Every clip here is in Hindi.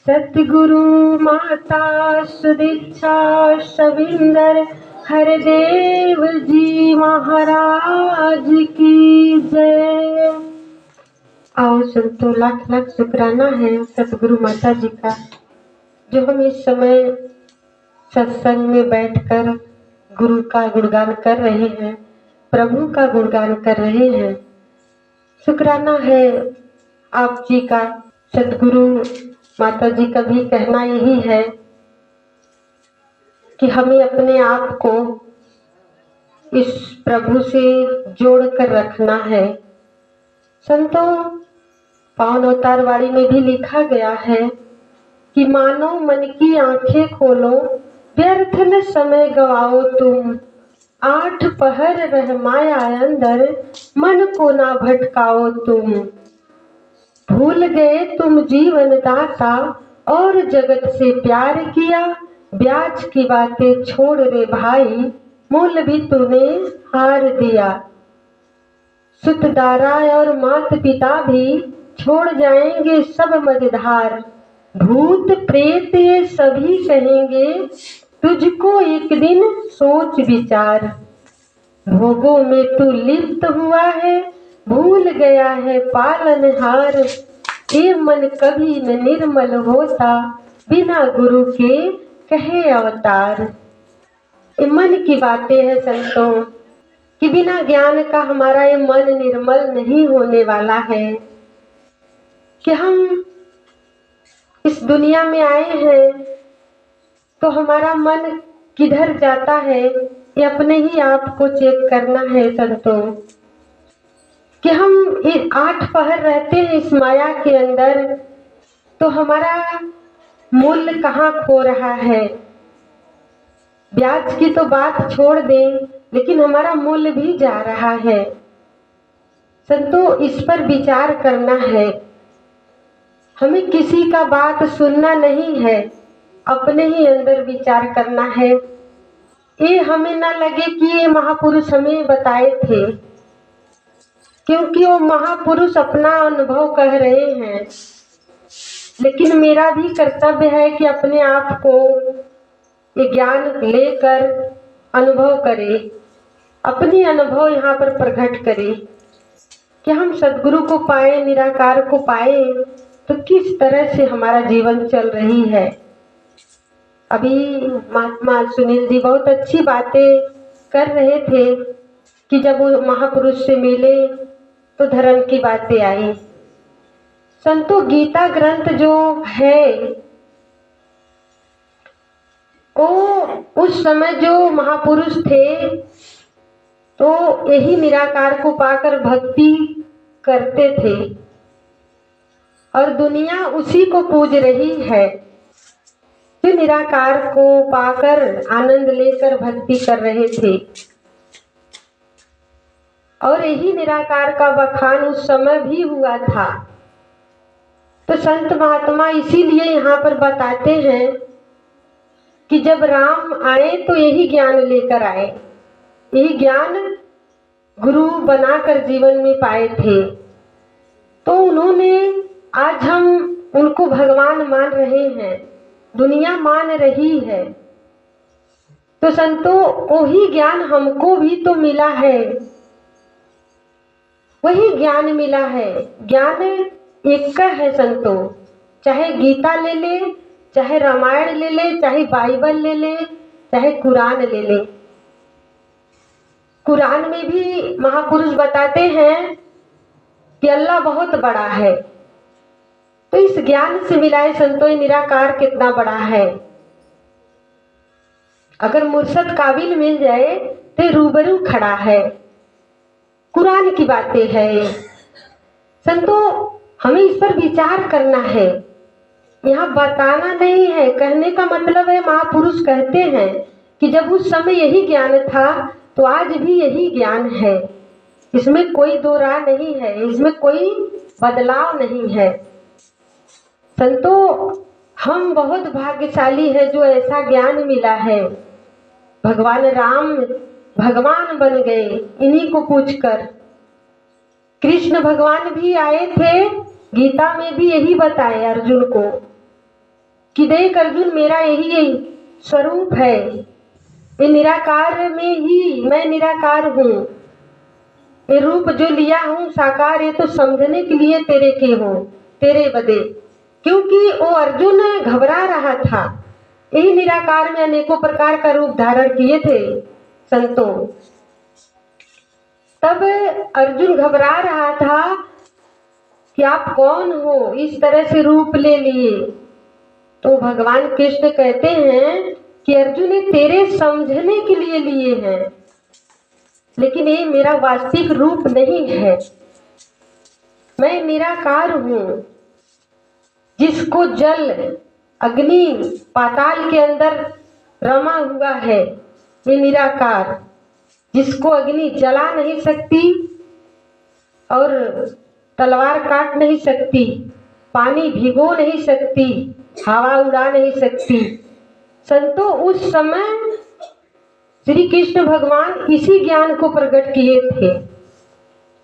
सतगुरु माता सुदीक्षा सविंदर हरदेव जी महाराज की जय। आओ संतो, लाख लाख शुक्राना है सतगुरु माता जी का, जो हम इस समय सत्संग में बैठकर गुरु का गुणगान कर रहे हैं, प्रभु का गुणगान कर रहे हैं। शुक्राना है आप जी का। सतगुरु माता जी का भी कहना यही है कि हमें अपने आप को इस प्रभु से जोड़ कर रखना है। संतों, पावन अवतार वाणी में भी लिखा गया है कि मानो मन की आंखें खोलो, व्यर्थ न समय गवाओ तुम। 8 पहर रह माया अंदर, मन को ना भटकाओ तुम। भूल गए तुम जीवन दाता, और जगत से प्यार किया। ब्याज की बातें छोड़ रे भाई, मूल भी तूने हार दिया। सुत दारा और मात पिता भी छोड़ जाएंगे सब मझधार। भूत प्रेत ये सभी कहेंगे, तुझको एक दिन सोच विचार। भोगों में तू लिप्त हुआ है, भूल गया है पालनहार। ये मन कभी न निर्मल होता, बिना गुरु के कहे अवतार। ये मन की बातें हैं संतों, कि बिना ज्ञान का हमारा ये मन निर्मल नहीं होने वाला है। कि हम इस दुनिया में आए हैं तो हमारा मन किधर जाता है, ये अपने ही आप को चेक करना है संतों। कि हम 8 पहर रहते हैं इस माया के अंदर, तो हमारा मूल्य कहाँ खो रहा है। ब्याज की तो बात छोड़ दें, लेकिन हमारा मूल्य भी जा रहा है। संतों, इस पर विचार करना है। हमें किसी का बात सुनना नहीं है, अपने ही अंदर विचार करना है। ये हमें ना लगे कि ये महापुरुष हमें बताए थे, क्योंकि वो महापुरुष अपना अनुभव कह रहे हैं। लेकिन मेरा भी कर्तव्य है कि अपने आप को ये ज्ञान लेकर अनुभव करें, अपनी अनुभव यहाँ पर प्रकट करें कि हम सद्गुरु को पाए, निराकार को पाए, तो किस तरह से हमारा जीवन चल रही है। अभी महात्मा सुनील जी बहुत अच्छी बातें कर रहे थे कि जब वो महापुरुष से मिले तो धर्म की बातें आई। संतों, गीता ग्रंथ जो है वो उस समय जो महापुरुष थे तो यही निराकार को पाकर भक्ति करते थे, और दुनिया उसी को पूज रही है जो निराकार को पाकर आनंद लेकर भक्ति कर रहे थे। और यही निराकार का बखान उस समय भी हुआ था। तो संत महात्मा इसीलिए यहाँ पर बताते हैं कि जब राम आए तो यही ज्ञान लेकर आए, यही ज्ञान गुरु बनाकर जीवन में पाए थे। तो उन्होंने, आज हम उनको भगवान मान रहे हैं, दुनिया मान रही है। तो संतों, वही ज्ञान हमको भी तो मिला है, वही ज्ञान मिला है। ज्ञान एक का है संतों, चाहे गीता ले ले, चाहे रामायण ले ले, चाहे बाइबल ले ले, चाहे कुरान ले ले। कुरान में भी महापुरुष बताते हैं कि अल्लाह बहुत बड़ा है। तो इस ज्ञान से मिलाए संतों, निराकार कितना बड़ा है। अगर मुर्शद काबिल मिल जाए तो रूबरू खड़ा है। कुरान की बातें है संतों, हमें इस पर विचार करना है। यहाँ बताना नहीं है, कहने का मतलब है महापुरुष कहते हैं कि जब उस समय यही ज्ञान था तो आज भी यही ज्ञान है। इसमें कोई दो राय नहीं है, इसमें कोई बदलाव नहीं है। संतों, हम बहुत भाग्यशाली है जो ऐसा ज्ञान मिला है। भगवान राम भगवान बन गए इन्हीं को पूछकर। कृष्ण भगवान भी आए थे, गीता में भी यही बताए अर्जुन को कि देख अर्जुन, मेरा यही स्वरूप है, ये निराकार में ही मैं निराकार हूँ। ये रूप जो लिया हूँ साकार, ये तो समझने के लिए तेरे के हो, तेरे बदे। क्योंकि वो अर्जुन घबरा रहा था, यही निराकार में अनेकों प्रकार का रूप धारण किए थे संतों। तब अर्जुन घबरा रहा था कि आप कौन हो, इस तरह से रूप ले लिए। तो भगवान कृष्ण कहते हैं कि अर्जुन, ये तेरे समझने के लिए लिए हैं, लेकिन ये मेरा वास्तविक रूप नहीं है। मैं निराकार हूँ, जिसको जल, अग्नि, पाताल के अंदर रमा हुआ है, ये निराकार, जिसको अग्नि जला नहीं सकती और तलवार काट नहीं सकती, पानी भिगो नहीं सकती, हवा उड़ा नहीं सकती। संतों, उस समय श्री कृष्ण भगवान इसी ज्ञान को प्रकट किए थे।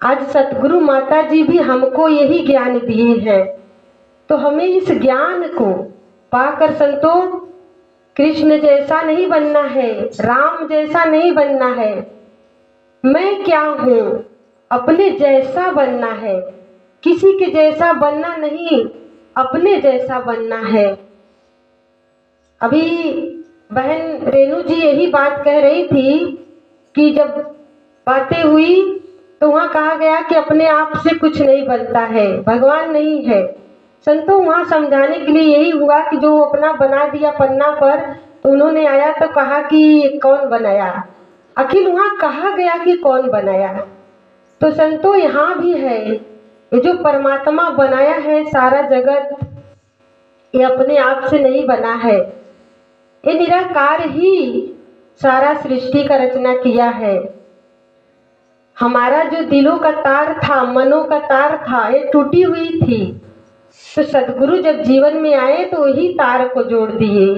आज सतगुरु माता जी भी हमको यही ज्ञान दिए हैं। तो हमें इस ज्ञान को पाकर संतों, कृष्ण जैसा नहीं बनना है, राम जैसा नहीं बनना है। मैं क्या हूँ, अपने जैसा बनना है, किसी के जैसा बनना नहीं, अपने जैसा बनना है। अभी बहन रेणु जी यही बात कह रही थी कि जब बातें हुई तो वहाँ कहा गया कि अपने आप से कुछ नहीं बनता है, भगवान नहीं है। संतों, वहाँ समझाने के लिए यही हुआ कि जो अपना बना दिया पन्ना पर, तो उन्होंने आया तो कहा कि कौन बनाया। आखिर वहाँ कहा गया कि कौन बनाया। तो संतों, यहाँ भी है, ये जो परमात्मा बनाया है सारा जगत, ये अपने आप से नहीं बना है, ये निराकार ही सारा सृष्टि का रचना किया है। हमारा जो दिलों का तार था, मनों का तार था, ये टूटी हुई थी। तो सदगुरु जब जीवन में आए तो वही तार को जोड़ दिए।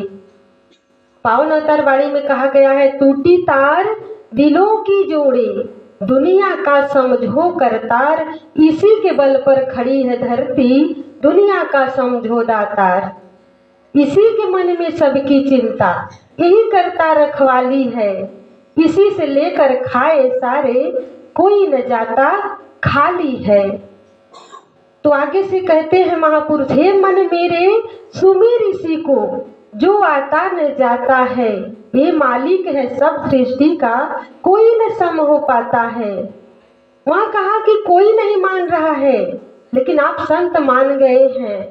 पावन अवतार वाणी में कहा गया है, टूटी तार दिलों की जोड़े, दुनिया का समझो करतार, इसी के बल पर खड़ी है धरती, दुनिया का समझो दातार। इसी के मन में सबकी चिंता, यही करता रखवाली है, इसी से लेकर खाए सारे, कोई न जाता खाली है। तो आगे से कहते हैं महापुरुष, हे मन मेरे सुमिर इसी को, जो आता न जाता है, ये मालिक है सब सृष्टि का, कोई न सम हो पाता है। वहाँ कहा कि कोई नहीं मान रहा है, लेकिन आप संत मान गए हैं,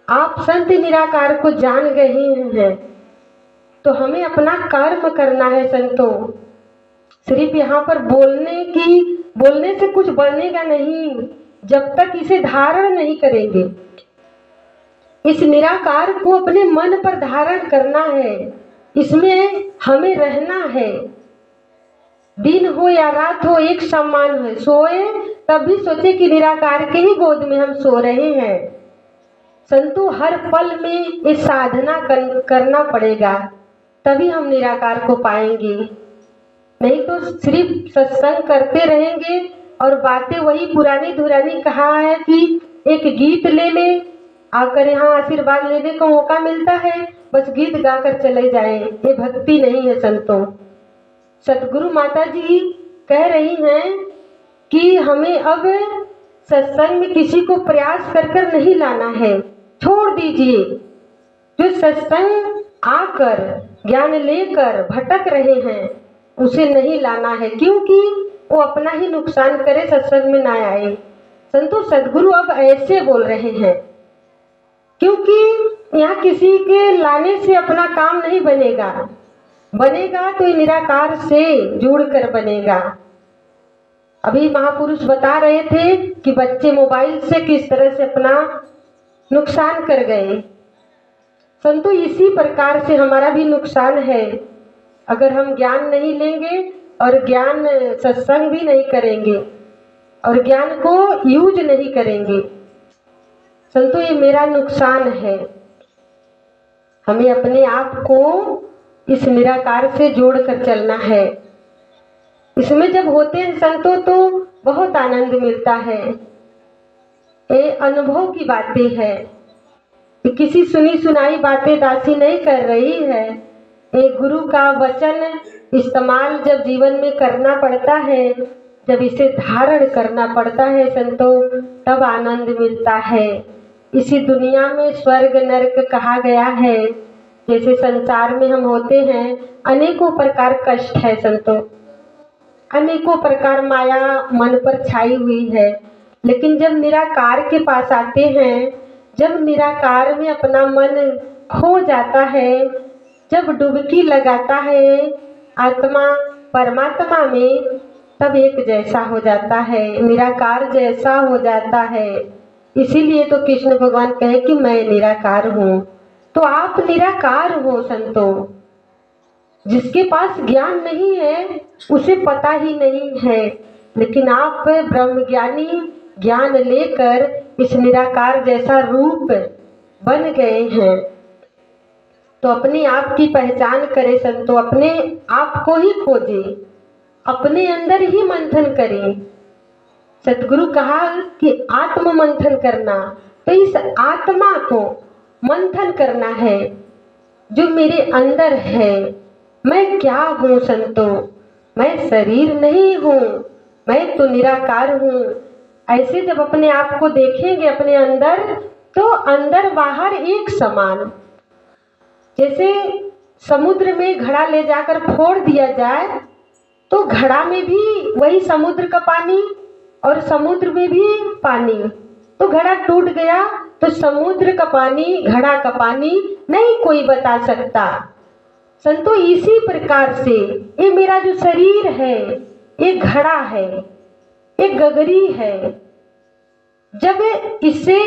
आप संत निराकार को जान गए हैं। तो हमें अपना कर्म करना है संतों। सिर्फ यहाँ पर बोलने से कुछ बनेगा नहीं, जब तक इसे धारण नहीं करेंगे। इस निराकार को अपने मन पर धारण करना है, इसमें हमें रहना है। दिन हो या रात हो एक समान है, सोए तब भी सोचे कि निराकार के ही गोद में हम सो रहे हैं। संतों, हर पल में ये साधना करना पड़ेगा, तभी हम निराकार को पाएंगे। नहीं तो सिर्फ सत्संग करते रहेंगे और बातें वही पुरानी धुरानी। कहा है कि एक गीत ले ले, आकर यहाँ आशीर्वाद लेने को मौका मिलता है, बस गीत गाकर चले जाएं, ये भक्ति नहीं है संतों। सतगुरु माता जी कह रही हैं कि हमें अब सत्संग में किसी को प्रयास कर नहीं लाना है, छोड़ दीजिए। जो सत्संग आकर ज्ञान लेकर भटक रहे हैं उसे नहीं लाना है, क्योंकि वो अपना ही नुकसान करे, सत्संग में ना आए। संतों, सदगुरु अब ऐसे बोल रहे हैं, क्योंकि यहाँ किसी के लाने से अपना काम नहीं बनेगा, बनेगा तो निराकार से जुड़कर बनेगा। अभी महापुरुष बता रहे थे कि बच्चे मोबाइल से किस तरह से अपना नुकसान कर गए। संतों, इसी प्रकार से हमारा भी नुकसान है, अगर हम ज्ञान नहीं लेंगे और ज्ञान सत्संग भी नहीं करेंगे और ज्ञान को यूज नहीं करेंगे। संतों, ये मेरा नुकसान है। हमें अपने आप को इस निराकार से जोड़कर चलना है। इसमें जब होते हैं संतों तो बहुत आनंद मिलता है, ये अनुभव की बातें हैं। कि किसी सुनी सुनाई बातें दासी नहीं कर रही है। एक गुरु का वचन इस्तेमाल जब जीवन में करना पड़ता है, जब इसे धारण करना पड़ता है संतों, तब आनंद मिलता है। इसी दुनिया में स्वर्ग नरक कहा गया है। जैसे संसार में हम होते हैं, अनेकों प्रकार कष्ट है संतों, अनेकों प्रकार माया मन पर छाई हुई है। लेकिन जब निराकार के पास आते हैं, जब निराकार में अपना मन खो जाता है, जब डुबकी लगाता है आत्मा परमात्मा में, तब एक जैसा हो जाता है, निराकार जैसा हो जाता है। इसीलिए तो कृष्ण भगवान कहे कि मैं निराकार हूँ। तो आप निराकार हो संतों। जिसके पास ज्ञान नहीं है उसे पता ही नहीं है, लेकिन आप ब्रह्मज्ञानी ज्ञान लेकर इस निराकार जैसा रूप बन गए हैं। तो अपने आप की पहचान करें संतों, अपने आप को ही खोजें, अपने अंदर ही मंथन करें। सतगुरु कहा कि आत्म मंथन करना, तो इस आत्मा को मंथन करना है जो मेरे अंदर है। मैं क्या हूँ संतों? मैं शरीर नहीं हूँ, मैं तो निराकार हूँ। ऐसे जब अपने आप को देखेंगे अपने अंदर, तो अंदर बाहर एक समान। जैसे समुद्र में घड़ा ले जाकर फोड़ दिया जाए तो घड़ा में भी वही समुद्र का पानी और समुद्र में भी पानी, तो घड़ा टूट गया। तो समुद्र का पानी घड़ा का पानी नहीं कोई बता सकता। संतों इसी प्रकार से ये मेरा जो शरीर है, ये घड़ा है, ये गगरी है। जब इससे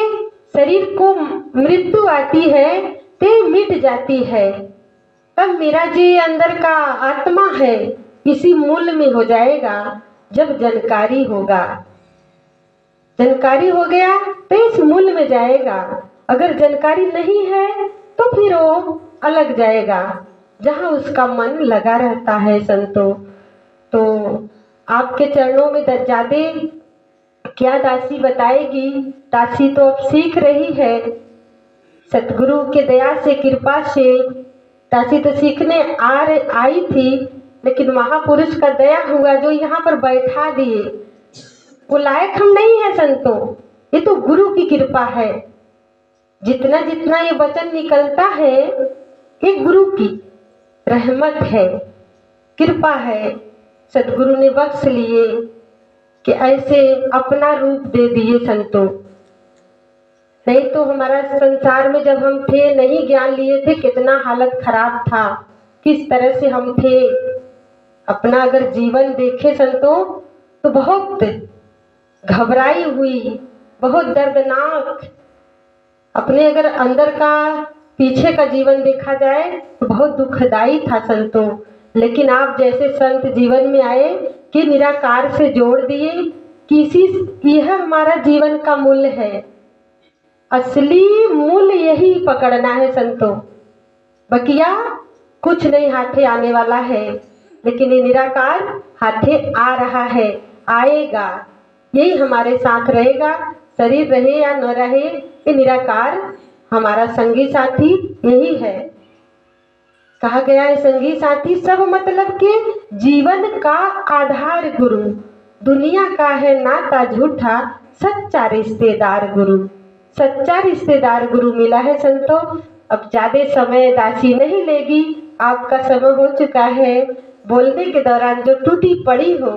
शरीर को मृत्यु आती है तो मिट जाती है, तब मेरा जो अंदर का आत्मा है इसी मूल में हो जाएगा। जब जानकारी होगा, जानकारी हो गया तो इस मूल में जाएगा। अगर जानकारी नहीं है तो फिर वो अलग जाएगा जहाँ उसका मन लगा रहता है संतों। तो आपके चरणों में ज्यादा क्या दासी बताएगी, दासी तो अब सीख रही है। सतगुरु के दया से कृपा से दासी तो सीखने आई थी, लेकिन महापुरुष का दया हुआ जो यहाँ पर बैठा दिए। वो लायक हम नहीं है संतों, ये तो गुरु की कृपा है। जितना जितना ये वचन निकलता है ये गुरु की रहमत है, कृपा है। सतगुरु ने बख्श लिए कि ऐसे अपना रूप दे दिए संतों। नहीं तो हमारा संसार में जब हम थे, नहीं ज्ञान लिए थे, कितना हालत खराब था, किस तरह से हम थे। अपना अगर जीवन देखे संतों तो बहुत घबराई हुई, बहुत दर्दनाक। अपने अगर अंदर का पीछे का जीवन देखा जाए तो बहुत दुखदाई था संतों। लेकिन आप जैसे संत जीवन में आए कि निराकार से जोड़ दिए कि यह हमारा जीवन का मूल्य है। असली मूल्य यही पकड़ना है संतों। बकिया कुछ नहीं हाथे आने वाला है, लेकिन ये निराकार हाथे आ रहा है, आएगा, यही हमारे साथ रहेगा। शरीर रहे या न रहे, ये निराकार हमारा संगी साथी यही है। कहा गया है संगी साथी सब मतलब के जीवन का आधार गुरु। दुनिया का है नाता झूठा, सच्चा रिश्तेदार गुरु। सच्चा रिश्तेदार गुरु मिला है संतों। अब ज्यादा समय दासी नहीं लेगी, आपका समय हो चुका है। बोलने के दौरान जो टूटी पड़ी हो